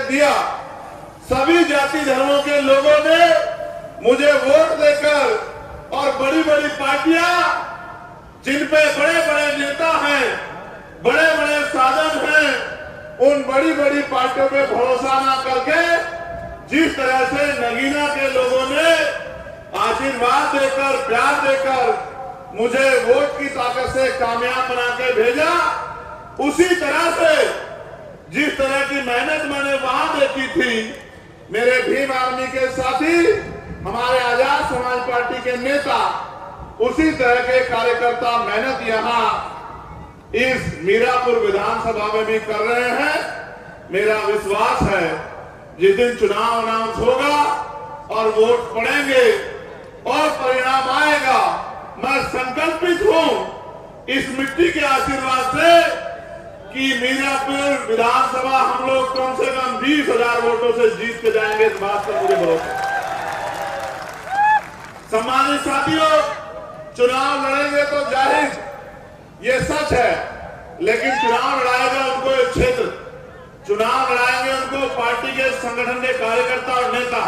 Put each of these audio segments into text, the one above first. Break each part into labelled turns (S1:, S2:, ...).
S1: दिया। सभी जाति धर्मों के लोगों ने मुझे वोट देकर और बड़ी बड़ी पार्टियां जिन पे बड़े बड़े नेता हैं, बड़े बड़े साधन हैं, उन बड़ी बड़ी पार्टियों पे भरोसा ना करके जिस तरह से नगीना के लोगों ने आशीर्वाद देकर, प्यार देकर मुझे वोट की ताकत से कामयाब बना के भेजा, उसी तरह से जिस तरह की मेहनत मैंने वहां देखी थी, मेरे भीम आर्मी के साथी, हमारे आजाद समाज पार्टी के नेता, उसी तरह के कार्यकर्ता मेहनत यहाँ इस मीरापुर विधानसभा में भी कर रहे हैं। मेरा विश्वास है जिस दिन चुनाव अनाउंस होगा और वोट पड़ेंगे और परिणाम आएगा, मैं संकल्पित हूं इस मिट्टी के आशीर्वाद से कि मीरापुर विधानसभा हम लोग कम से कम 20,000 वोटों से जीत के जाएंगे। इस बात का मुझे भरोसा। सम्मानित साथियों, चुनाव लड़ेंगे तो जाहिर ये सच है, लेकिन चुनाव लड़ाएगा उनको एक क्षेत्र, चुनाव लड़ाएंगे उनको पार्टी के संगठन के कार्यकर्ता और नेता।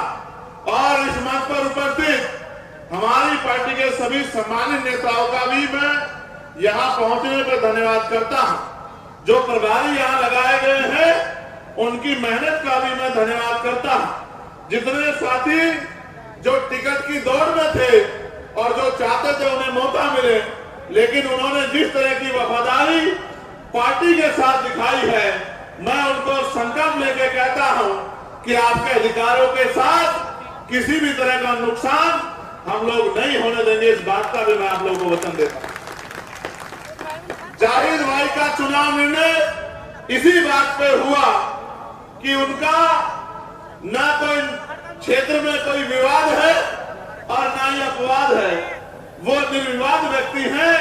S1: और इस मंच पर उपस्थित हमारी पार्टी के सभी सम्मानित नेताओं का भी मैं यहां पहुंचने पर धन्यवाद करता हूं। जो प्रभारी यहां लगाए गए हैं उनकी मेहनत का भी मैं धन्यवाद करता हूं। जितने साथी जो टिकट की दौड़ में थे और जो चाहते थे उन्हें मौका मिले, लेकिन उन्होंने जिस तरह की वफादारी पार्टी के साथ दिखाई है, मैं उनको संकल्प लेके कहता हूं कि आपके अधिकारों के साथ किसी भी तरह का नुकसान हम लोग नहीं होने देंगे। इस बात का भी मैं आप लोगों को वचन देता हूं। जाहिद भाई का चुनाव निर्णय इसी बात पे हुआ कि उनका ना कोई क्षेत्र में कोई विवाद है और ना ही अपवाद है। वो निर्विवाद व्यक्ति हैं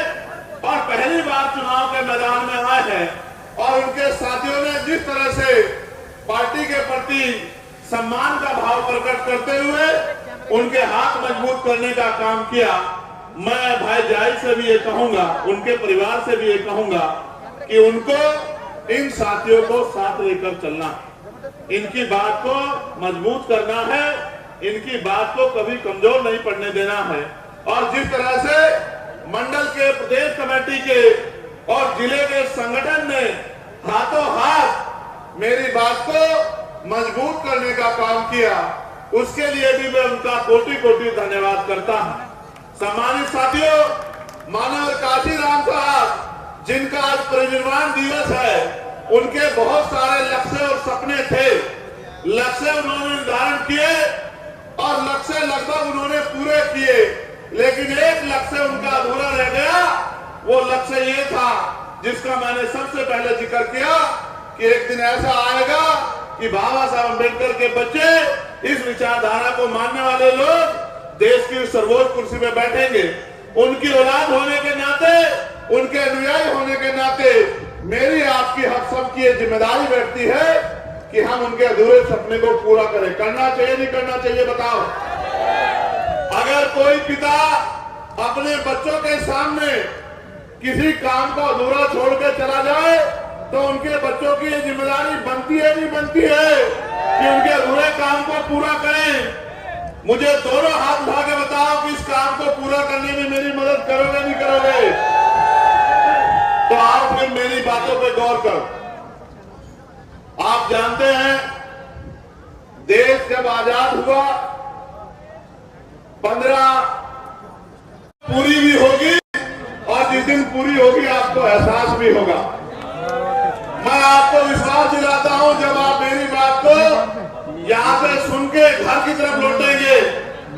S1: और पहली बार चुनाव के मैदान में आए हैं, और उनके साथियों ने जिस तरह से पार्टी के प्रति सम्मान का भाव प्रकट करते हुए उनके हाथ मजबूत करने का काम किया। मैं भाई जाहिद से भी ये कहूंगा, उनके परिवार से भी ये कहूंगा कि उनको इन साथियों को साथ लेकर चलना है, इनकी बात को मजबूत करना है, इनकी बात को कभी कमजोर नहीं पड़ने देना है। और जिस तरह से मंडल के, प्रदेश कमेटी के और जिले के संगठन ने हाथों हाथ मेरी बात को मजबूत करने का काम किया, उसके लिए भी मैं उनका कोटि कोटि धन्यवाद करता हूं। सम्मानित साथियों, मानव काशीराम साहब जिनका आज परिनिर्वाण दिवस है, उनके बहुत सारे लक्ष्य और सपने थे। लक्ष्य उन्होंने निर्धारण किए और लक्ष्य लगभग उन्होंने पूरे किए, लेकिन एक लक्ष्य उनका अधूरा रह गया। वो लक्ष्य ये था जिसका मैंने सबसे पहले जिक्र किया कि एक दिन ऐसा आएगा कि बाबा साहब अम्बेडकर के बच्चे, इस विचारधारा को मानने वाले लोग देश की सर्वोच्च कुर्सी में बैठेंगे। उनकी औलाद होने के नाते, उनके अनुयायी होने के नाते मेरी आपकी हम सब की जिम्मेदारी बैठती है कि हम उनके अधूरे सपने को पूरा करें। करना चाहिए नहीं करना चाहिए बताओ? अगर कोई पिता अपने बच्चों के सामने किसी काम को अधूरा छोड़ के चला जाए तो उनके बच्चों की ये जिम्मेदारी बनती है नहीं बनती है कि उनके अधूरे काम को पूरा करें। मुझे दोनों हाथ उठा के बताओ कि इस काम को पूरा करने में मेरी मदद करोगे नहीं करोगे? तो आप फिर मेरी बातों पे गौर करो। आप जानते हैं देश जब आजाद हुआ 15 पूरी भी होगी और जिस दिन पूरी होगी आपको एहसास भी होगा। मैं आपको विश्वास दिलाता हूं, जब आप मेरी बात को यहाँ पे सुन के घर की तरफ लौटेंगे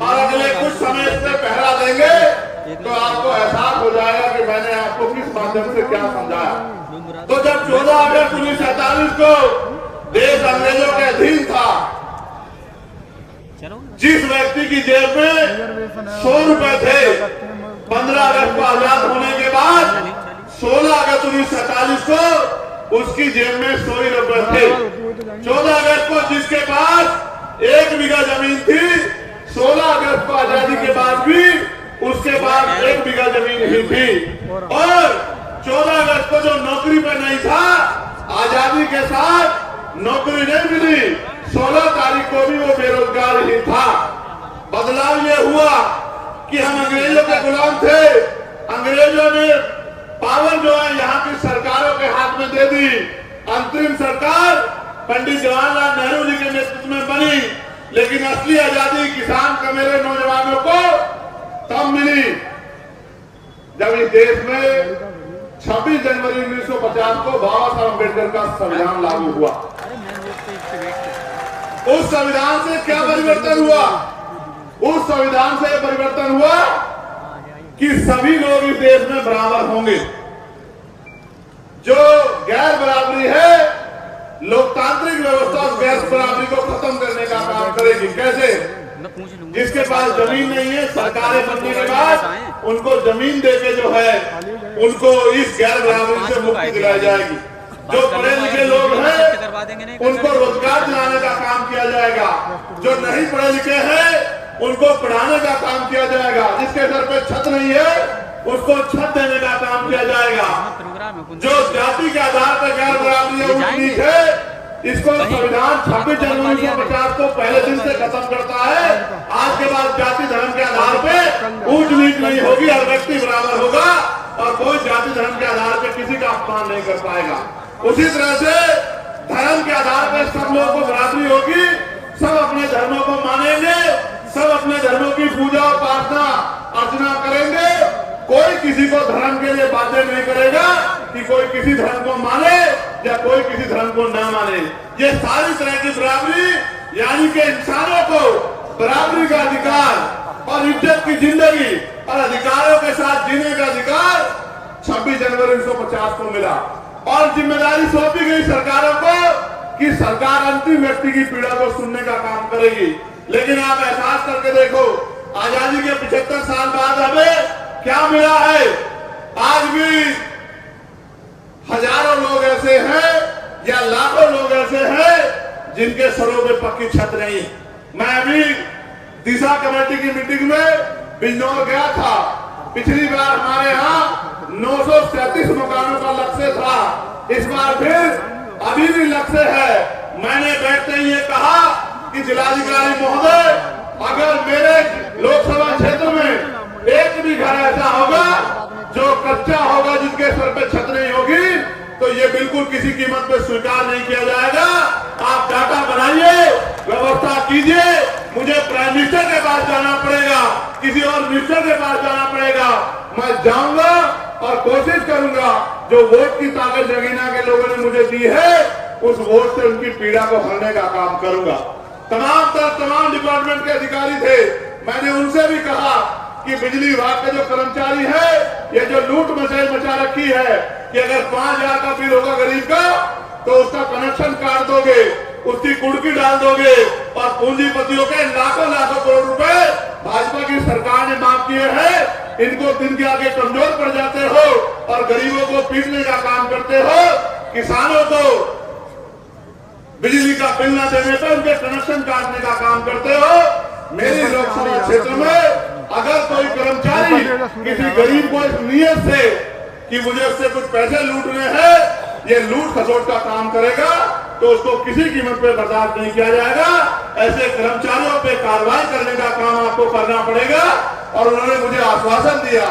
S1: और अगले कुछ समय से पहरा देंगे तो आपको एहसास हो जाएगा कि मैंने आपको किस माध्यम से क्या समझाया। तो जब 14 अगस्त 1947 को देश अंग्रेजों के अधीन था, जिस व्यक्ति की जेब में 100 रुपए थे, 15 अगस्त को आजाद होने के बाद 16 अगस्त 1947 को उसकी जेब में 100 रुपए थे। 14 अगस्त को जिसके पास 1 बीघा जमीन थी, 16 अगस्त को आजादी के बाद भी उसके पास 1 बीघा जमीन ही थी। और 14 अगस्त को जो नौकरी पे नहीं था, आजादी के साथ नौकरी नहीं मिली, 16 तारीख को भी वो बेरोजगार ही था। बदलाव ये हुआ कि हम अंग्रेजों के गुलाम थे, अंग्रेजों ने पावर जो है यहाँ की सरकारों के हाथ में दे दी। अंतरिम सरकार पंडित जवाहरलाल नेहरू जी के नेतृत्व में बनी, लेकिन असली आजादी किसान का मेरे नौजवानों को तब मिली जब इस देश में 26 जनवरी 1950 को बाबा साहब अम्बेडकर का संविधान लागू हुआ। उस संविधान से क्या परिवर्तन हुआ? उस संविधान से परिवर्तन हुआ कि सभी लोग इस देश में बराबर होंगे। जो गैर बराबरी है, लोकतांत्रिक व्यवस्था उस गैर बराबरी को खत्म करने का काम करेगी। कैसे? जिसके पास जमीन नहीं है, सरकारें बनने के बाद उनको जमीन देके जो है उनको इस गैर बराबरी से मुक्ति दिलाई जाएगी। जो पढ़े लिखे लोग हैं उनको रोजगार दिलाने का काम किया जाएगा। जो नहीं पढ़े लिखे हैं उनको पढ़ाने का काम किया जाएगा। जिसके सर पे छत नहीं है उसको छत देने का काम किया जाएगा। जो जाति के आधार पर गैर बराबरी है इसको संविधान 26 जनवरी 1950 को पहले दिन से खत्म करता है। आज के बाद जाति धर्म के आधार पे ऊंच नीच नहीं होगी, हर व्यक्ति बराबर होगा और कोई जाति धर्म के आधार पे किसी का अपमान नहीं कर पाएगा। उसी तरह से धर्म के आधार पर सब लोगों को बराबरी होगी, सब अपने धर्मों को मानेंगे, सब अपने धर्मों की पूजा और प्रार्थना अर्चना करेंगे। कोई किसी को धर्म के लिए बाध्य नहीं करेगा कि कोई किसी धर्म को माने या कोई किसी धर्म को न माने। ये सारी तरह की बराबरी यानी कि इंसानों को बराबरी का अधिकार और इज्जत की जिंदगी और अधिकारों के साथ जीने का अधिकार 26 जनवरी 1950 को मिला। और जिम्मेदारी सौंपी गई सरकारों को कि सरकार अंतिम व्यक्ति की पीड़ा को सुनने का काम करेगी। लेकिन आप एहसास करके देखो, आजादी के 75 साल बाद हमें क्या मिला है? आज भी हजारों लोग ऐसे हैं या लाखों लोग ऐसे हैं जिनके सरों पे पक्की छत नहीं। मैं अभी दिशा कमेटी की मीटिंग में बिजनौर गया था। पिछली बार हमारे यहाँ 937 मकानों का लक्ष्य था, इस बार फिर अभी भी लक्ष्य है। मैंने बैठते ही ये कहा कि जिलाधिकारी महोदय, अगर मेरे लोकसभा क्षेत्र में एक भी घर ऐसा होगा जो कच्चा होगा, जिसके सर पे छत नहीं होगी, तो ये बिल्कुल किसी कीमत पे स्वीकार नहीं किया जाएगा। आप डाटा बनाइए, व्यवस्था कीजिए। मुझे प्राइम मिनिस्टर के पास जाना पड़ेगा, किसी और मिनिस्टर के पास जाना पड़ेगा, मैं जाऊंगा और कोशिश करूंगा जो वोट की ताकत जगीना के लोगों ने मुझे दी है उस वोट से उनकी पीड़ा को हरने का काम करूंगा। तमाम डिपार्टमेंट के अधिकारी थे, मैंने उनसे भी कहा कि बिजली विभाग के जो कर्मचारी है, ये जो लूट मचा रखी है कि अगर 5,000 का बिल होगा गरीब का तो उसका कनेक्शन काट दोगे, उसकी कुड़की डाल दोगे और पूंजीपतियों के लाखों करोड़ रुपए भाजपा की सरकार ने माफ किए हैं। इनको दिन के आगे कमजोर पड़ जाते हो और गरीबों को पीटने का काम करते हो। किसानों को बिजली का बिल न देने पर उनके कनेक्शन काटने का काम करते हो। मेरी लोकसभा क्षेत्र में अगर कोई कर्मचारी किसी गरीब को इस नियत से कि मुझे उससे कुछ पैसे लूटने हैं, ये लूट खसोट का काम करेगा तो उसको किसी कीमत पे बर्दाश्त नहीं किया जाएगा। ऐसे कर्मचारियों पे कार्रवाई करने का काम आपको करना पड़ेगा। और उन्होंने मुझे आश्वासन दिया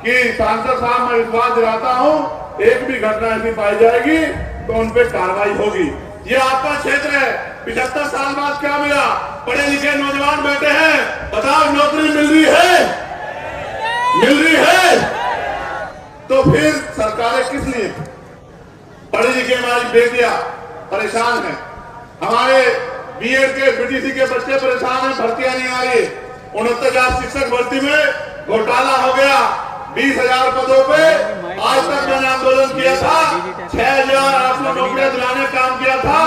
S1: कि सांसद साहब, मैं विश्वास दिलाता हूँ, एक भी घटना ऐसी पाई जाएगी तो उन पे कार्रवाई होगी। ये आपका क्षेत्र है। 75 साल बाद क्या मिला? पढ़े लिखे नौजवान बैठे हैं, बताओ नौकरी मिल रही है? मिल रही है? तो फिर सरकारें किस लिए? पढ़ी लिखी हमारी बेटियां परेशान हैं, हमारे बीएड के बीटीसी के बच्चे परेशान हैं, भर्तियां नहीं आ रही। 69,000 शिक्षक भर्ती में घोटाला हो गया। 20,000 पदों पे आज तक मैंने आंदोलन किया था, 6,800 नौकरियां दिलाने का काम किया था,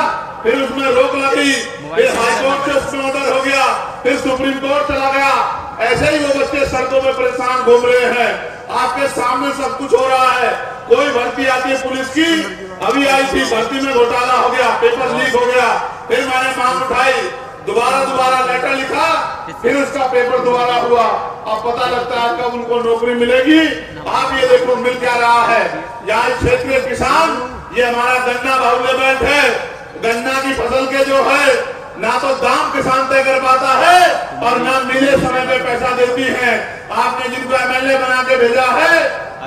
S1: फिर उसमें रोक लगी, फिर हाईकोर्ट से उसमें ऑर्डर हो गया, फिर सुप्रीम कोर्ट चला गया। ऐसे ही वो बच्चे सड़कों में परेशान घूम रहे हैं। आपके सामने सब कुछ हो रहा है। कोई भर्ती आती है पुलिस की, अभी आई थी, भर्ती में घोटाला हो गया, पेपर लीक हो गया, फिर मैंने मांग उठाई, दोबारा लेटर लिखा, फिर उसका पेपर दोबारा हुआ। अब पता लगता है कब उनको नौकरी मिलेगी। आप ये देखो मिल क्या रहा है। यहाँ क्षेत्रीय किसान, ये हमारा गन्ना बाहुल्य बेल्ट है, गन्ना की फसल के जो है ना तो दाम किसान तय कर पाता है और ना मिले समय पे पैसा देती है। आपने जिनको एमएलए बना के भेजा है,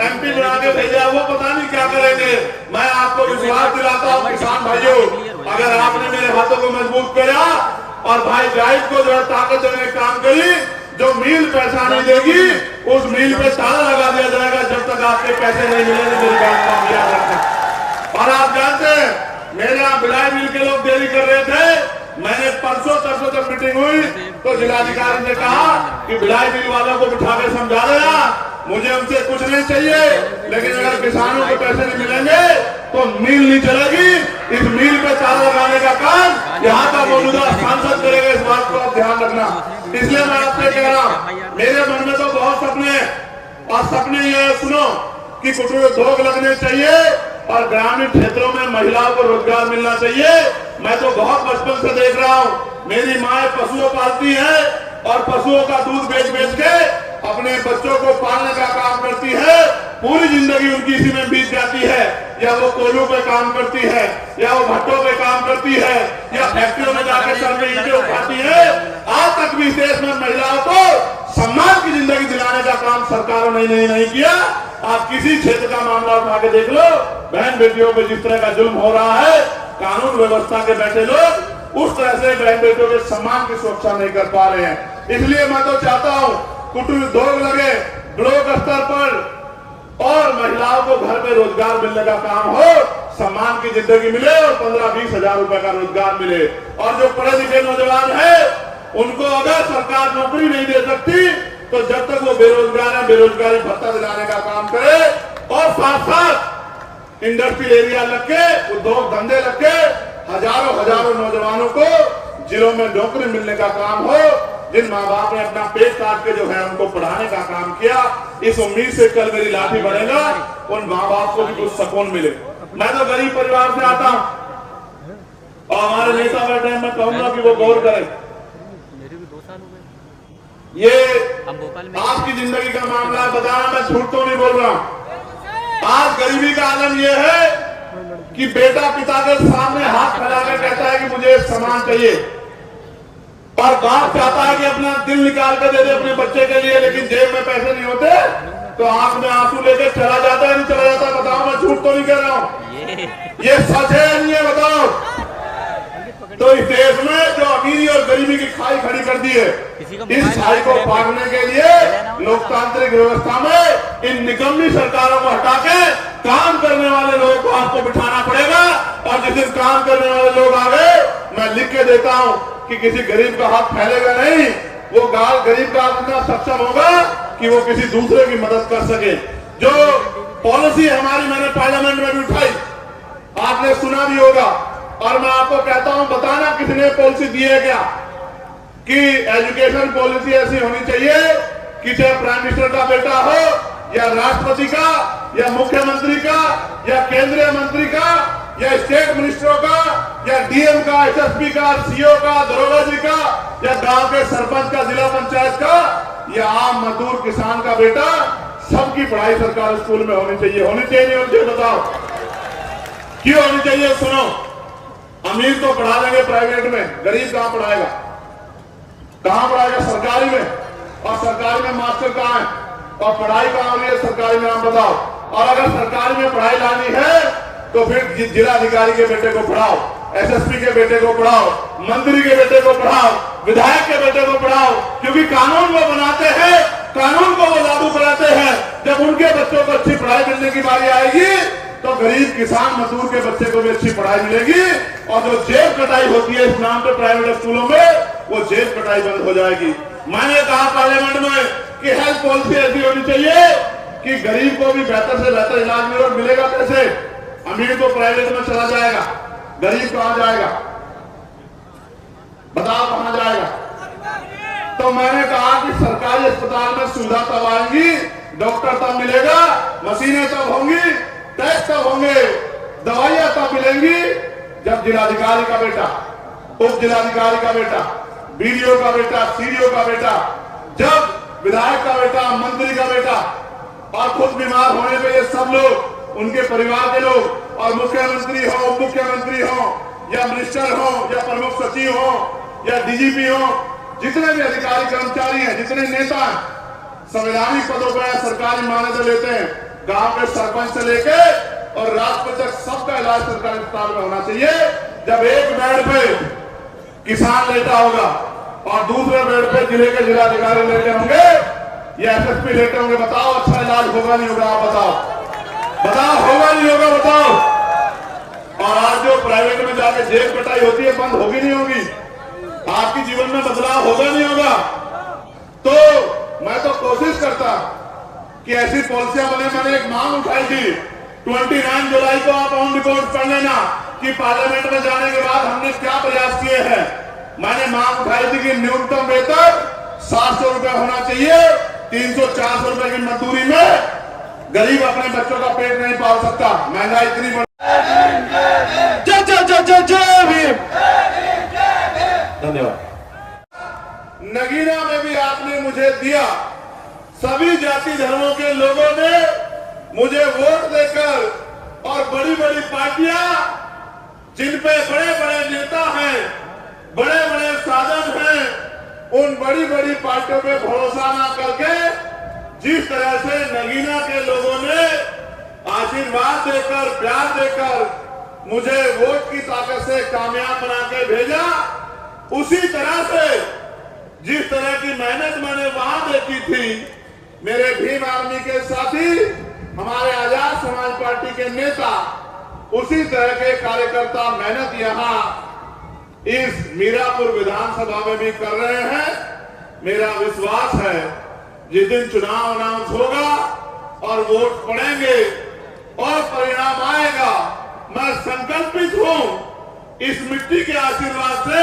S1: एमपी बना के भेजा, वो पता नहीं क्या करेंगे। मैं आपको विश्वास दिलाता हूँ किसान भाइयों, अगर आपने मेरे हाथों को मजबूत किया और भाई जाहिद को जो है ताकत देने का काम करी, जो मिल पैसा नहीं देगी उस मिल पे ताला लगा दिया जाएगा जब तक आपके पैसे नहीं मिलेंगे। मेरी बात को याद रखें। और आप जानते हैं मेरे यहाँ भिलाई मिल के लोग देरी कर रहे थे, मैंने परसों तक मीटिंग हुई तो जिलाधिकारी ने कहा कि भिलाई मिल वालों को बिठा के समझा देना, मुझे उनसे कुछ नहीं चाहिए, लेकिन अगर किसानों को पैसे नहीं मिलेंगे तो मिल नहीं चलेगी। इस मिल पे ताला लगाने का काम यहाँ का मौजूदा सांसद करेगा, इस बात को आप ध्यान रखना। इसलिए मैं आपसे कह रहा हूँ, मेरे मन में तो बहुत सपने हैं और सपने ये सुनो कि कुटीर उद्योग लगने चाहिए और ग्रामीण क्षेत्रों में महिलाओं को रोजगार मिलना चाहिए। मैं तो बहुत बचपन से देख रहा हूँ, मेरी माँ पशुओं पालती है और पशुओं का दूध बेच बेच के अपने बच्चों को पालने का काम करती है। पूरी जिंदगी उनकी इसी में बीत जाती है, या वो कोयलों पे काम करती है, या वो भट्टों पे काम करती है, या फैक्ट्रियों में जाकर सर में ईंटें उठाती है। आज तक भी देश में महिलाओं को सम्मान की जिंदगी दिलाने का काम सरकारों ने नहीं किया। आप किसी क्षेत्र का मामला उठा के देख लो, बहन बेटियों पे जिस तरह का जुल्म हो रहा है, कानून व्यवस्था के बैठे लोग उस तरह से बहन बेटियों के सम्मान की सुरक्षा नहीं कर पा रहे हैं। इसलिए मैं तो चाहता हूँ कुटीर उद्योग लगे ब्लॉक स्तर पर और महिलाओं को घर में रोजगार मिलने का काम हो, सम्मान की जिंदगी मिले और 15-20 हजार रुपए का रोजगार मिले। और जो पढ़े लिखे नौजवान है उनको अगर सरकार नौकरी नहीं दे सकती तो जब तक वो बेरोजगार है बेरोजगारी भत्ता दिलाने का काम करे और साथ साथ इंडस्ट्रियल एरिया लग के उद्योग धंधे लग के हजारों नौजवानों को जिलों में नौकरी मिलने का काम हो। जिन माँ बाप ने अपना पेट काट के जो है उनको पढ़ाने का काम किया, इस उम्मीद से कल मेरी लाठी बढ़ेगा, उन माँ बाप को भी कुछ सुकून मिले। मैं तो गरीब परिवार से आता हूँ और हमारे नेता बैठे हैं, मैं कहूंगा कि वो गौर करें। ये आपकी जिंदगी का मामला है, बताना मैं झूठ तो नहीं बोल रहा हूँ। आज गरीबी का आलम यह है कि बेटा पिता के सामने हाथ फैला कर कहता है कि मुझे सामान चाहिए, और बाप चाहता है कि अपना दिल निकाल कर दे दे अपने बच्चे के लिए, लेकिन जेब में पैसे नहीं होते तो आंख में आंसू लेकर चला जाता है, नहीं चला जाता। बताओ, मैं झूठ तो नहीं कह रहा हूँ, ये सच है नहीं है, बताओ। तो इस देश में जो अमीरी और गरीबी की खाई खड़ी कर दी है, इस खाई को पारने के लिए लोकतांत्रिक व्यवस्था में इन निकम्मी सरकारों को हटा के काम करने वाले लोगों को आपको बिठाना पड़ेगा। और जिस दिन काम करने वाले लोग आ गए, मैं लिख के देता हूँ कि किसी गरीब का हाथ फैलेगा नहीं, वो गरीब का इतना सक्षम होगा कि वो किसी दूसरे की मदद कर सके। जो पॉलिसी हमारी मैंने पार्लियामेंट में भी उठाई, आपने सुना भी होगा, और मैं आपको कहता हूं, बताना किसने पॉलिसी दी है क्या, कि एजुकेशन पॉलिसी ऐसी होनी चाहिए कि चाहे प्राइम मिनिस्टर का बेटा हो या राष्ट्रपति का या मुख्यमंत्री का या केंद्रीय मंत्री का या स्टेट मिनिस्टरों का या डीएम का, एसएसपी का, सीओ का, दरोगा जी का या गांव के सरपंच का, जिला पंचायत का या आम मजदूर किसान का बेटा, सबकी पढ़ाई सरकार स्कूल में होनी चाहिए। होनी चाहिए नहीं होनी चाहिए, बताओ क्यों होनी चाहिए? सुनो, अमीर तो पढ़ा लेंगे प्राइवेट में, गरीब कहां पढ़ाएगा? कहां पढ़ाएगा? सरकारी में। और सरकारी में मास्टर कहां है? और पढ़ाई कहां हो रही है सरकारी में, आप बताओ। और अगर सरकारी में पढ़ाई लानी है तो फिर जिलाधिकारी के बेटे को पढ़ाओ, एसएसपी के बेटे को पढ़ाओ, मंत्री के बेटे को पढ़ाओ, विधायक के बेटे को पढ़ाओ, क्योंकि कानून वो बनाते हैं, कानून को वो लागू कराते हैं। जब उनके बच्चों को अच्छी पढ़ाई मिलने की बारी आएगी तो गरीब किसान मजदूर के बच्चे को भी अच्छी पढ़ाई मिलेगी। और जो जेब कटाई होती है इस नाम पे प्राइवेट स्कूलों में, वो जेब कटाई बंद हो जाएगी। मैंने कहा पार्लियामेंट में कि हेल्थ पॉलिसी ऐसी होनी चाहिए कि गरीब को भी बेहतर से बेहतर इलाज मिलेगा। कैसे? अमीर तो प्राइवेट में चला जाएगा, गरीब कहां जाएगा? बताओ कहां जाएगा? तो मैंने कहा कि सरकारी अस्पताल में सुविधा तब आएंगी, डॉक्टर तब मिलेगा, मशीनें तब होंगी, टेस्ट तब होंगे, दवाइयां तब मिलेंगी जब जिलाधिकारी का बेटा, उप जिलाधिकारी का बेटा, बीडीओ का बेटा, सीडीओ का बेटा, जब विधायक का बेटा, मंत्री का बेटा, और खुद बीमार होने पे ये सब लोग, उनके परिवार के लोग, और मुख्यमंत्री हो, उप मुख्यमंत्री हो या मिनिस्टर हो या प्रमुख सचिव हो
S2: या डीजीपी हो, जितने भी अधिकारी कर्मचारी हैं, जितने नेता संवैधानिक पदों पर सरकारी मान्यता लेते हैं, गांव के सरपंच से लेके और राष्ट्रपति तक सबका इलाज सरकारी अस्पताल में होना चाहिए। जब एक बेड पे किसान लेटा होगा और दूसरे बेड पे जिले के जिलाधिकारी लेटे होंगे या एसएसपी लेटे होंगे, बताओ अच्छा इलाज होगा नहीं होगा? आप बताओ होगा नहीं होगा? बताओ। और आज जो प्राइवेट में जाके जेल कटाई होती है, बंद होगी नहीं होगी? आपके जीवन में बदलाव होगा नहीं होगा? तो मैं तो कोशिश करता कि ऐसी पॉलिसियां बने। मैंने एक मांग उठाई थी 29 जुलाई को, आप ऑन रिकॉर्ड पढ़ लेना कि पार्लियामेंट में जाने के बाद हमने क्या प्रयास किए हैं। मैंने मांग उठाई थी कि न्यूनतम वेतन 700 रुपए होना चाहिए। 300-400 रुपए की मजदूरी में गरीब अपने बच्चों का पेट नहीं पाल सकता। महंगाई इतनी बढ़। जय भीम। धन्यवाद। नगीना में भी आपने मुझे दिया, सभी जाति धर्मों के लोगों ने मुझे वोट देकर, और बड़ी बड़ी पार्टियां जिन पे बड़े बड़े नेता हैं, बड़े बड़े साधन हैं, उन बड़ी बड़ी पार्टियों पे भरोसा ना करके जिस तरह से नगीना के लोगों ने आशीर्वाद देकर, प्यार देकर मुझे वोट की ताकत से कामयाब बना के भेजा, उसी तरह से जिस तरह की मेहनत मैंने वहां देखी थी, मेरे भीम आर्मी के साथी, हमारे आजाद समाज पार्टी के नेता, उसी तरह के कार्यकर्ता मेहनत यहां इस मीरापुर विधानसभा में भी कर रहे हैं। मेरा विश्वास है जिस दिन चुनाव अनाउंस होगा और वोट पड़ेंगे और परिणाम आएगा, मैं संकल्पित हूं इस मिट्टी के आशीर्वाद से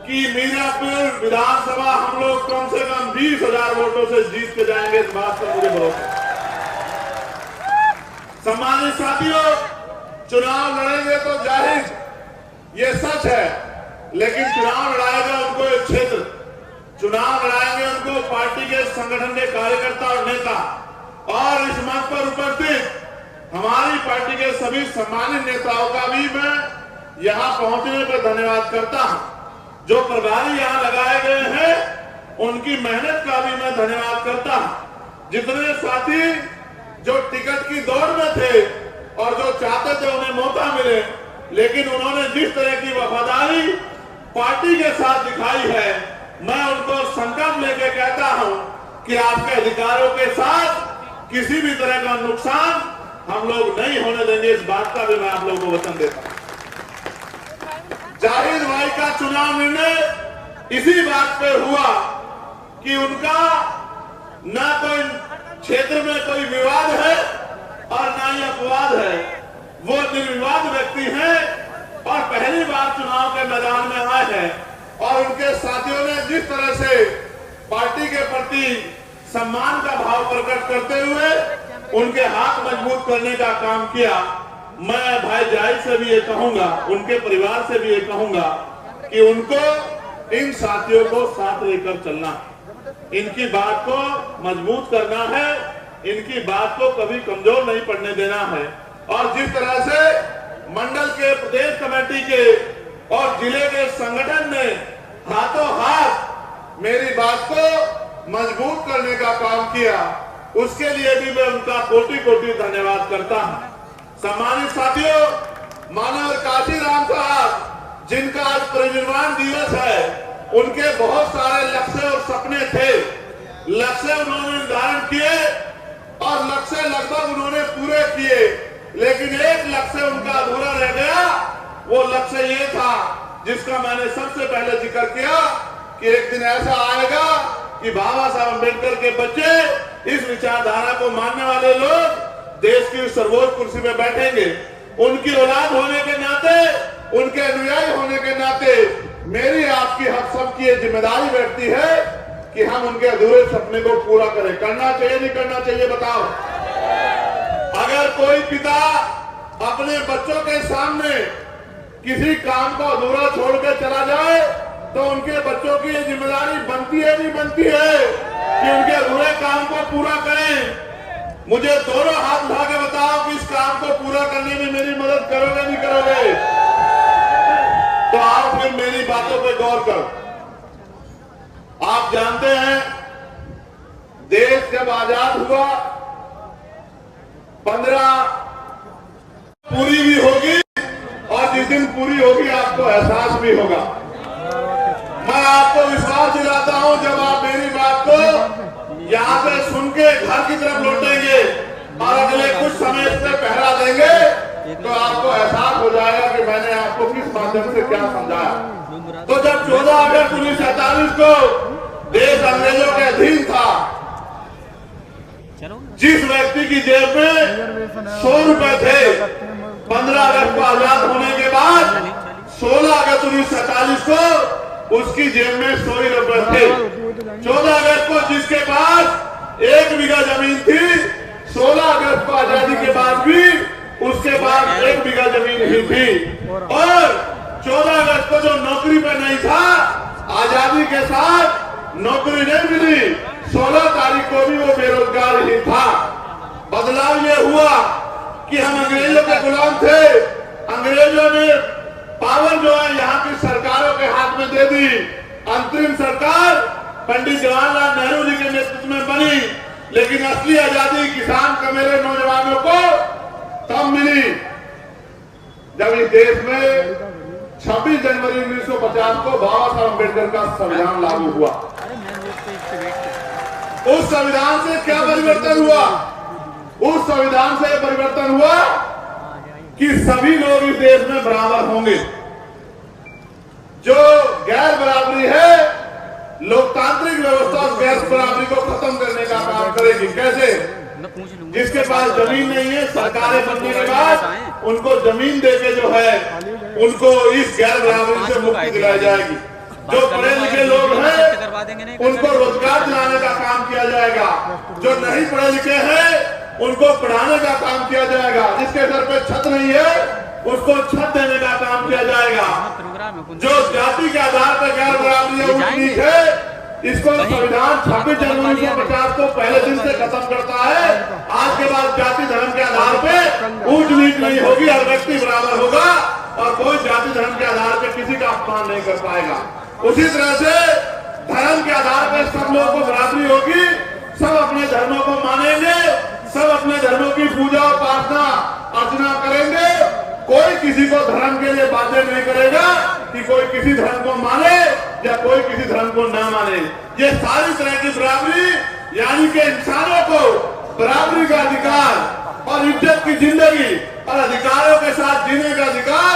S2: कि मीरापुर विधानसभा हम लोग कम से कम 20,000 वोटों से जीत के जाएंगे। इस बात पर मुझे भरोसा है। सम्मानित साथियों, चुनाव लड़ेंगे तो जाहिर ये सच है, लेकिन चुनाव लड़ाएगा उनको एक क्षेत्र, चुनाव लड़ाएंगे उनको पार्टी के संगठन के कार्यकर्ता और नेता। और इस मंच पर उपस्थित हमारी पार्टी के सभी सम्मानित नेताओं का भी मैं यहां पहुंचने पर धन्यवाद करता हूं। जो प्रभारी यहां लगाए गए हैं, उनकी मेहनत का भी मैं धन्यवाद करता हूं। जितने साथी जो टिकट की दौड़ में थे और जो चाहते थे उन्हें मौका मिले, लेकिन उन्होंने जिस तरह की वफादारी पार्टी के साथ दिखाई है, मैं उनको संकल्प लेके कहता हूं कि आपके अधिकारों के साथ किसी भी तरह का नुकसान हम लोग नहीं होने देंगे। इस बात का भी मैं आप लोगों को वचन देता हूं। जाहिद भाई का चुनाव निर्णय इसी बात पे हुआ कि उनका ना कोई क्षेत्र में कोई विवाद है और ना ही अपवाद है। वो निर्विवाद व्यक्ति हैं और पहली बार चुनाव के मैदान में आए हैं, और उनके साथियों ने जिस तरह से पार्टी के प्रति सम्मान का भाव प्रकट करते हुए उनके हाथ मजबूत करने का काम किया। मैं भाई जाहिद से भी ये कहूंगा, उनके परिवार से भी ये कहूंगा कि उनको इन साथियों को साथ लेकर चलना, इनकी बात को मजबूत करना है, इनकी बात को कभी कमजोर नहीं पड़ने देना है। और जिस तरह से मंडल के, प्रदेश कमेटी के और जिले के संगठन ने हाथों हाथ मेरी बात को मजबूत करने का काम किया, उसके लिए भी मैं उनका कोटि कोटि धन्यवाद करता हूं। सम्मानित साथियों, मानव काशीराम साहब जिनका आज परिनिर्वाण दिवस है, उनके बहुत सारे लक्ष्य और सपने थे। लक्ष्य उन्होंने निर्धारण किए और लक्ष्य लगभग उन्होंने पूरे किए, लेकिन एक लक्ष्य उनका अधूरा रह गया। वो लक्ष्य ये था जिसका मैंने सबसे पहले जिक्र किया कि एक दिन ऐसा आएगा कि बाबा साहब अम्बेडकर के बच्चे, इस विचारधारा को मानने वाले लोग देश की सर्वोच्च कुर्सी में बैठेंगे। उनकी औलाद होने के नाते, उनके अनुयायी होने के नाते मेरी आपकी हम सबकी ये जिम्मेदारी बैठती है कि हम उनके अधूरे सपने को पूरा करें। करना चाहिए नहीं करना चाहिए बताओ? अगर कोई पिता अपने बच्चों के सामने किसी काम को अधूरा छोड़कर चला जाए तो उनके बच्चों की ये जिम्मेदारी बनती है नहीं बनती है कि उनके अधूरे काम को पूरा करें। मुझे दोनों हाथ उठा के बताओ कि इस काम को पूरा करने में मेरी मदद करोगे नहीं करोगे?
S1: तो आओ फिर मेरी बातों पे गौर करो। आप जानते हैं देश जब आजाद हुआ 15 पूरी भी होगी और जिस दिन पूरी होगी आपको एहसास भी होगा। मैं आपको विश्वास दिलाता हूं जब आप मेरी बात को यहां से सुन के घर की तरफ लौटेंगे और अगले कुछ समय से पहरा देंगे तो आपको एहसास हो जाएगा कि मैंने आपको किस माध्यम से क्या समझाया। तो जब 14 अगस्त 1947 को देश अंग्रेजों के अधीन था, जिस व्यक्ति की जेब में 100 रुपए थे, 15 अगस्त को आजाद होने के बाद 16 अगस्त 1947 को उसकी जेब में 100 रुपए थे। 14 अगस्त को जिसके पास 1 बीघा जमीन थी, 16 अगस्त को आजादी के बाद भी उसके पास 1 बीघा जमीन ही थी। और 14 अगस्त को जो नौकरी पे नहीं था, आजादी के साथ नौकरी नहीं मिली, 16 तारीख को भी वो बेरोजगार ही था। बदलाव ये हुआ कि हम अंग्रेजों के गुलाम थे। अंग्रेजों ने पावर जो है यहाँ की सरकारों के हाथ में दे दी। अंतरिम सरकार पंडित जवाहरलाल नेहरू जी के नेतृत्व में बनी, लेकिन असली आजादी किसान का मेरे नौजवानों को तब मिली जब इस देश में 26 जनवरी 1950 को बाबा साहब अम्बेडकर का संविधान लागू हुआ। उस संविधान से क्या परिवर्तन हुआ? उस संविधान से परिवर्तन हुआ कि सभी लोग इस देश में बराबर होंगे। जो गैर बराबरी है, लोकतांत्रिक व्यवस्था उस गैर बराबरी को खत्म करने का काम करेगी। कैसे? जिसके पास जमीन नहीं है, सरकारें बनने के बाद उनको जमीन देके जो है उनको इस गैर बराबरी से मुक्ति दिलाई जाएगी। जो पढ़े लिखे लोग हैं उनको रोजगार दिलाने का काम किया जाएगा। जो नहीं पढ़े लिखे हैं उनको पढ़ाने का काम किया जाएगा। जिसके घर पे छत नहीं है उसको छत देने का काम किया जाएगा। जो जाति के आधार पर गैर बराबरी ऊंच नीच है, इसको संविधान 26 जनवरी 1950 को पहले दिन से खत्म करता है। आज के बाद जाति धर्म के आधार पे ऊंच नीच नहीं होगी, हर व्यक्ति बराबर होगा और कोई जाति धर्म के आधार पे किसी का अपमान नहीं कर पाएगा। उसी तरह से धर्म के आधार पर सब लोगों को बराबरी होगी। सब अपने धर्मों को मानेंगे, सब अपने धर्मों की पूजा उपासना अर्चना करेंगे। कोई किसी को धर्म के लिए बाध्य नहीं करेगा कि कोई किसी धर्म को माने या कोई किसी धर्म को ना माने। ये सारी तरह की बराबरी, यानी कि इंसानों को बराबरी का अधिकार और इज्जत की जिंदगी और अधिकारों के साथ जीने का अधिकार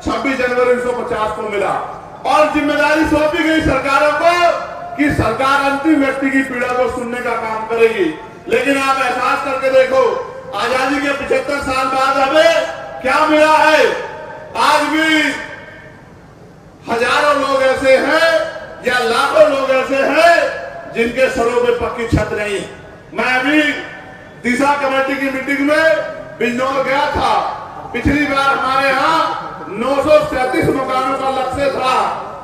S1: 26 जनवरी 1950 को मिला। और जिम्मेदारी सौंपी गई सरकारों को कि सरकार अंतिम व्यक्ति की पीड़ा को सुनने का काम करेगी। लेकिन आप एहसास करके देखो, आजादी के 75 साल बाद हमें क्या मिला है? आज भी हजारों लोग ऐसे हैं या लाखों लोग ऐसे हैं जिनके सरों पे पक्की छत नहीं। मैं अभी दिशा कमेटी की मीटिंग में बिजनौर गया था। पिछली बार हमारे यहाँ 937 मकानों का लक्ष्य था,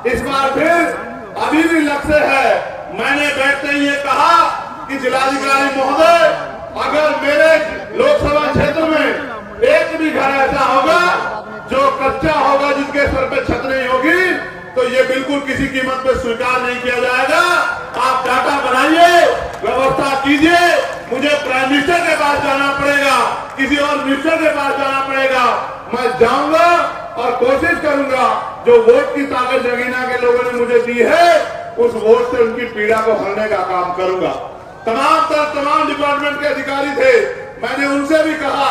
S1: इस बार फिर अभी भी लक्ष्य है। मैंने बैठते ही ये कहा कि जिलाधिकारी महोदय, अगर मेरे लोकसभा क्षेत्र में एक भी घर ऐसा होगा जो कच्चा होगा, जिसके सर पे छत नहीं होगी, तो ये बिल्कुल किसी कीमत पे स्वीकार नहीं किया जाएगा। आप डाटा बनाइए, व्यवस्था कीजिए। मुझे प्राइम मिनिस्टर के पास जाना पड़ेगा, किसी और मिनिस्टर के पास जाना पड़ेगा, मैं जाऊंगा और कोशिश करूंगा जो वोट की ताकत जगीना के लोगों ने मुझे दी है, उस वोट से उनकी पीड़ा को हरने का काम करूंगा। तमाम डिपार्टमेंट के अधिकारी थे, मैंने उनसे भी कहा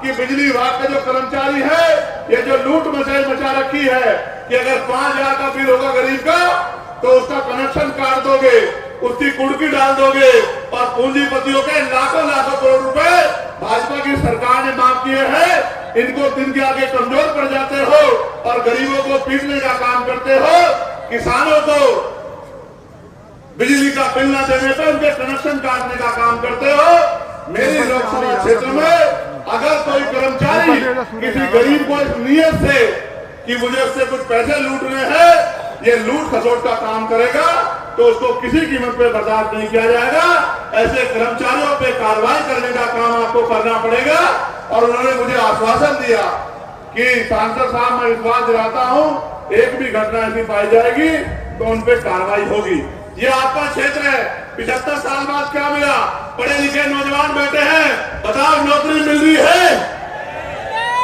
S1: कि बिजली विभाग के जो कर्मचारी है, ये जो लूट मचा रखी है कि अगर 5,000 का बिल होगा गरीब का तो उसका कनेक्शन काट दोगे, उसकी कुर्की डाल दोगे और पूंजीपतियों के लाखों करोड़ रुपए भाजपा की सरकार ने माफ किए हैं। इनको दिन के आगे कमजोर पड़ जाते हो और गरीबों को पीटने का काम करते हो। किसानों को बिजली का बिल न देने पर उनके कनेक्शन काटने का काम करते हो। मेरी लोकसभा क्षेत्र में अगर कोई कर्मचारी किसी गरीब को इस नियत से कि मुझे उससे कुछ पैसे लूटने हैं, ये लूट खसोट का काम करेगा तो उसको किसी कीमत पे बर्दाश्त नहीं किया जाएगा। ऐसे कर्मचारियों पे कार्रवाई करने का काम आपको करना पड़ेगा। और उन्होंने मुझे आश्वासन दिया कि सांसद साहब, मैं विश्वास दिलाता हूं एक भी घटना ऐसी पाई जाएगी तो उन पे कार्रवाई होगी। ये आपका क्षेत्र है। 75 साल बाद क्या मिला? पढ़े लिखे नौजवान बैठे हैं, बताओ नौकरी मिल रही है?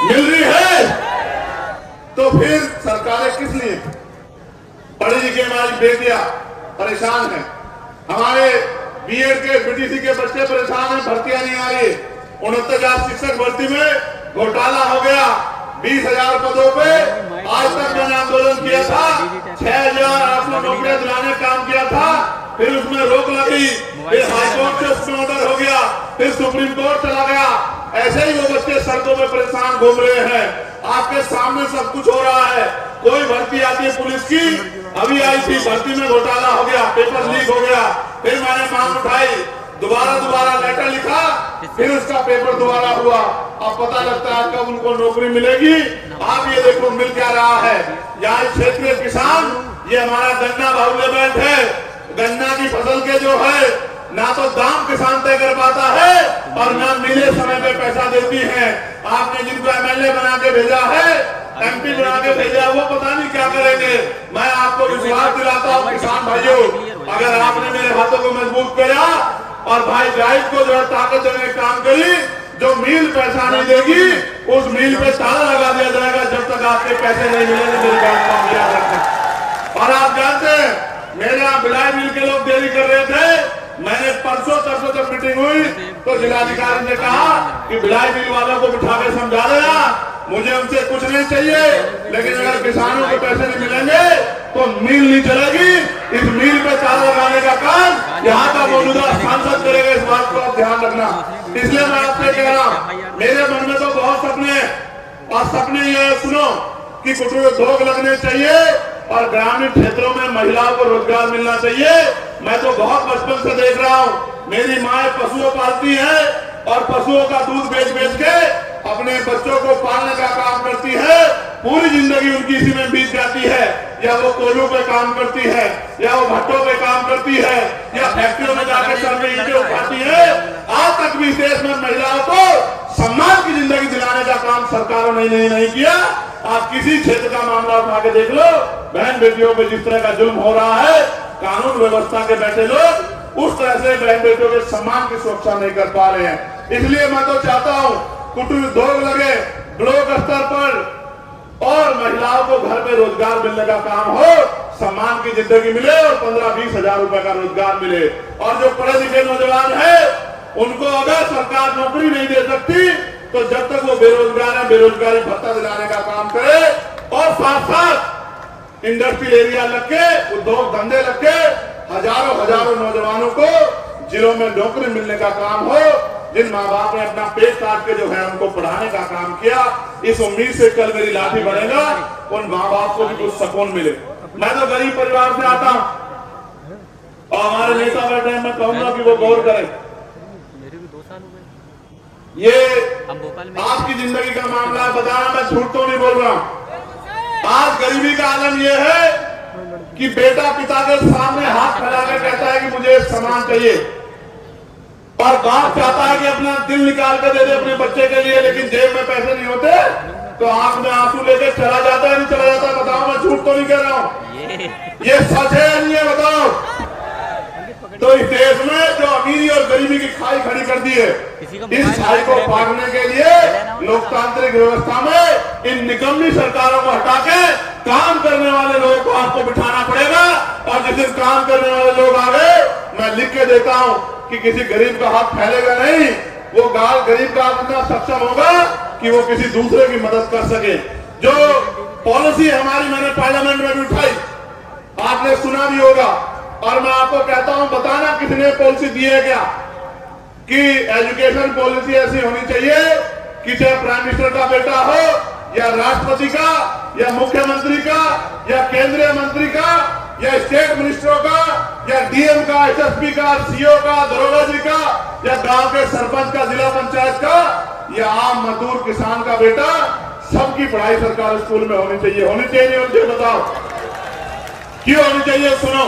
S1: मिल रही है? तो फिर सरकारें किस लिए? पढ़ी लिखी हमारी बेटियां परेशान हैं, हमारे बीएड के बीटीसी के बच्चे परेशान हैं, भर्तियां नहीं आ रही। 69,000 शिक्षक भर्ती में घोटाला हो गया। 20,000 पदों पे आज तक मैंने आंदोलन किया था, 6,800 नौकरियां दिलाने का काम किया था, फिर उसमें रोक लगी, फिर हाईकोर्ट से उसमें ऑर्डर हो गया, फिर सुप्रीम कोर्ट चला गया। ऐसे ही वो बच्चे सड़कों में परेशान घूम रहे हैं। आपके सामने सब कुछ हो रहा है। कोई भर्ती आती है पुलिस की, अभी आई थी, भर्ती में घोटाला हो गया, पेपर लीक हो गया, फिर मैंने मांग उठाई, दोबारा लेटर लिखा, फिर उसका पेपर दोबारा हुआ। अब पता लगता है कब उनको नौकरी मिलेगी। आप ये देखो मिल क्या रहा है। यहाँ क्षेत्रीय किसान, ये हमारा गन्ना बाहुल्य बेल्ट है, गन्ना की फसल के जो है ना तो दाम किसान तय कर पाता है और ना मिले समय पे पैसा देती है। आपने जिनको एमएलए बना के भेजा है, एमपी बना के भेजा, वो पता नहीं क्या करेंगे। मैं आपको विश्वास दिलाता हूँ किसान भाइयों, अगर आपने मेरे हाथों को मजबूत किया और भाई गाइड को जो है ताकत देने का काम करी, जो मिल पैसा नहीं देगी उस मिल पे ताला लगा दिया जाएगा जब तक आपके पैसे नहीं मिलेंगे। मेरी बात को याद रखना। और आप जानते हैं मेरे यहाँ भिलाई मिल के लोग देरी कर रहे थे। मैंने परसों जब मीटिंग हुई तो जिलाधिकारी ने कहा कि भिलाई मिल वालों को बिठा के समझा देना, मुझे उनसे कुछ नहीं चाहिए, लेकिन अगर किसानों को पैसे नहीं मिलेंगे तो मिल नहीं चलेगी। इस मिल पे ताला लगाने का काम यहाँ का मौजूदा सांसद करेगा, इस बात को आप ध्यान रखना। इसलिए मैं आपसे कह रहा हूँ, मेरे मन में तो बहुत सपने, और सपने ये सुनो कि कुटीर उद्योग लगने चाहिए और ग्रामीण क्षेत्रों में महिलाओं को रोजगार मिलना चाहिए। मैं तो बहुत बचपन से देख रहा हूँ, मेरी माँ पशुओं पालती है और पशुओं का दूध बेच के अपने बच्चों को पालने का काम करती है। पूरी जिंदगी उनकी इसी में बीत जाती है, या वो कोयलों पे काम करती है, या वो भट्टों पे काम करती है, या फैक्ट्रियों में जाकर सर में ईंटें उठाती है। आज तक भी देश में महिलाओं को सम्मान की जिंदगी दिलाने का काम सरकारों ने नहीं किया। आप किसी क्षेत्र का मामला उठा के देख लो, बहन बेटियों पे जिस तरह का जुल्म हो रहा है, कानून व्यवस्था के बैठे लोग उस तरह से बहन बेटियों के सम्मान की सुरक्षा नहीं कर पा रहे हैं। इसलिए मैं तो चाहता हूँ कुटीर उद्योग लगे ब्लॉक स्तर पर और महिलाओं को घर में रोजगार मिलने का काम हो, सम्मान की जिंदगी मिले और 15-20 हजार रुपए का रोजगार मिले। और जो पढ़े लिखे नौजवान है उनको अगर सरकार नौकरी नहीं दे सकती तो जब तक वो बेरोजगार है बेरोजगारी भत्ता दिलाने का काम करे, और साथ साथ इंडस्ट्रियल एरिया लग के, उद्योग धंधे लग के हजारों नौजवानों को जिलों में नौकरी मिलने का काम हो। जिन माँ बाप ने अपना पेट काट के जो है उनको पढ़ाने का काम किया, इस उम्मीद से कल मेरी लाठी बढ़ेगा, उन माँ बाप को भी कुछ सुकून मिले। मैं तो गरीब परिवार से आता हूँ और हमारे नेता बैठे हैं, मैं कहूंगा कि वो गौर करें। ये आपकी जिंदगी का मामला है, बता रहा मैं झूठ तो नहीं बोल रहा हूँ। आज गरीबी का आलम यह है कि बेटा पिता के सामने हाथ फैलाकर कहता है कि मुझे सामान चाहिए, और बाप चाहता है कि अपना दिल निकाल कर दे दे अपने बच्चे के लिए, लेकिन जेब में पैसे नहीं होते तो आंख में आंसू लेकर चला जाता है, नहीं चला जाता? बताओ, मैं झूठ तो नहीं कह रहा हूँ, ये सच है या नहीं है? बताओ। तो इस देश में जो अमीरी और गरीबी की खाई खड़ी कर दी है, इस खाई को पाटने के लिए लोकतांत्रिक व्यवस्था में इन निकम्मी सरकारों को हटा के काम करने वाले लोगों को आपको बिठाना पड़ेगा। और जिस दिन काम करने वाले लोग आ गए, मैं लिख के देता हूँ कि किसी गरीब का हाथ फैलेगा नहीं, वो गरीब का हाथ इतना सक्षम होगा कि वो किसी दूसरे की मदद कर सके। जो पॉलिसी हमारी मैंने पार्लियामेंट में भी उठाई, आपने सुना भी होगा, और मैं आपको कहता हूं, बताना किसने पॉलिसी दी है क्या? कि एजुकेशन पॉलिसी ऐसी होनी चाहिए कि चाहे प्राइम मिनिस्टर का बेटा हो, या राष्ट्रपति का, या मुख्यमंत्री का, या केंद्रीय मंत्री का, या स्टेट मिनिस्टरों का, या डीएम का, एसएसपी का, सीओ का, दरोगा जी का, या गांव के सरपंच का, जिला पंचायत का, या आम मजदूर किसान का बेटा, सबकी पढ़ाई सरकारी स्कूल में होनी चाहिए। होनी चाहिए नहीं होनी चाहिए? बताओ क्यों होनी चाहिए? सुनो,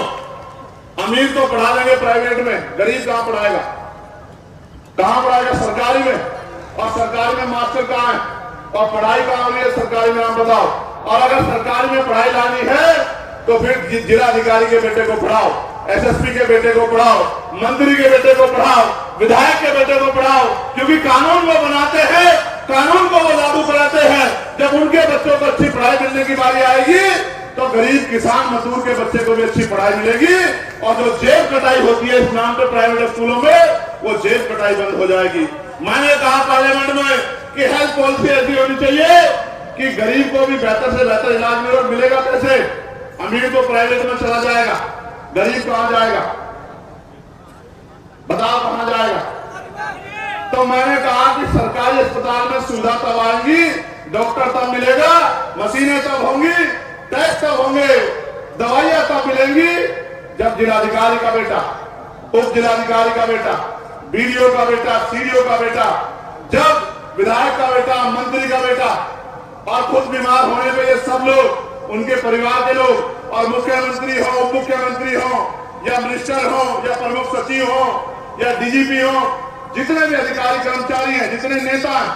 S1: अमीर तो पढ़ा देंगे प्राइवेट में, गरीब कहां पढ़ाएगा? कहां पढ़ाएगा? सरकारी में। और सरकारी में मास्टर कहां है? और पढ़ाई कहां हो रही है सरकारी में? आप बताओ। और अगर सरकारी में पढ़ाई लानी है तो फिर जिलाधिकारी के बेटे को पढ़ाओ, एसएसपी के बेटे को पढ़ाओ, मंत्री के बेटे को पढ़ाओ, विधायक के बेटे को पढ़ाओ, क्योंकि कानून वो बनाते हैं, कानून को वो लागू कराते हैं। जब उनके बच्चों को अच्छी पढ़ाई मिलने की बारी आएगी तो गरीब किसान मजदूर के बच्चे को भी अच्छी पढ़ाई मिलेगी और जो जेब कटाई होती है इस नाम पे प्राइवेट स्कूलों में, वो जेब कटाई बंद हो जाएगी। मैंने कहा पार्लियामेंट में कि हेल्थ पॉलिसी ऐसी होनी चाहिए कि गरीब को भी बेहतर से बेहतर इलाज मिलेगा। कैसे? अमीर तो प्राइवेट में चला जाएगा, गरीब कहां जाएगा? बताओ कहां जाएगा? तो मैंने कहा कि सरकारी अस्पताल में सुविधा तब आएंगी, डॉक्टर तब मिलेगा, मशीनें तब होंगी, टेस्ट तब होंगे, दवाइयां तब मिलेंगी जब जिलाधिकारी का बेटा, उप जिलाधिकारी का बेटा, बीडीओ का बेटा, सीडीओ का बेटा, जब विधायक का बेटा, मंत्री का बेटा और खुद बीमार होने पे ये सब लोग, उनके परिवार के लोग और मुख्यमंत्री हो, उप मुख्यमंत्री हो या मिनिस्टर हो या प्रमुख सचिव हो या डीजीपी हो, जितने भी अधिकारी कर्मचारी हैं, जितने नेता हैं,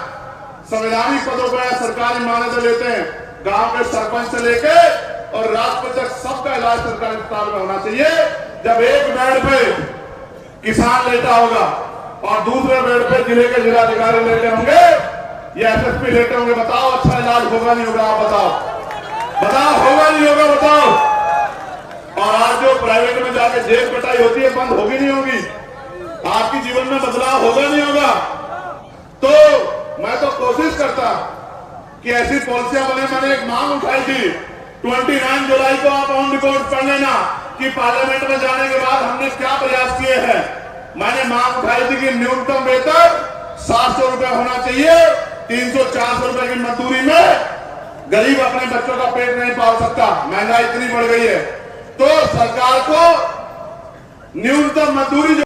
S1: संवैधानिक पदों पर सरकारी मान्यता लेते हैं। गांव के सरपंच से लेके और राष्ट्रपति तक सबका इलाज सरकारी अस्पताल में होना चाहिए। जब एक बेड पे किसान लेटा होगा और दूसरे बेड पे जिले के जिलाधिकारी लेटे होंगे या एसएसपी लेटे होंगे, बताओ अच्छा इलाज होगा नहीं होगा? आप बताओ होगा नहीं होगा? बताओ। और आज जो प्राइवेट में जाके जेब कटाई होती है, बंद होगी नहीं होगी? आपके जीवन में बदलाव होगा नहीं होगा? तो मैं तो कोशिश करता कि ऐसी पॉलिसियां बने। मैंने एक मांग उठाई थी 29 जुलाई को, आप ऑन रिकॉर्ड पढ़ लेना कि पार्लियामेंट में जाने के बाद हमने क्या प्रयास किए हैं। मैंने मांग उठाई थी कि न्यूनतम वेतन 700 रुपए होना चाहिए। 300-400 रुपए की मजदूरी में गरीब अपने बच्चों का पेट नहीं पाल सकता, महंगाई इतनी बढ़ गई है। तो सरकार को न्यूनतम मजदूरी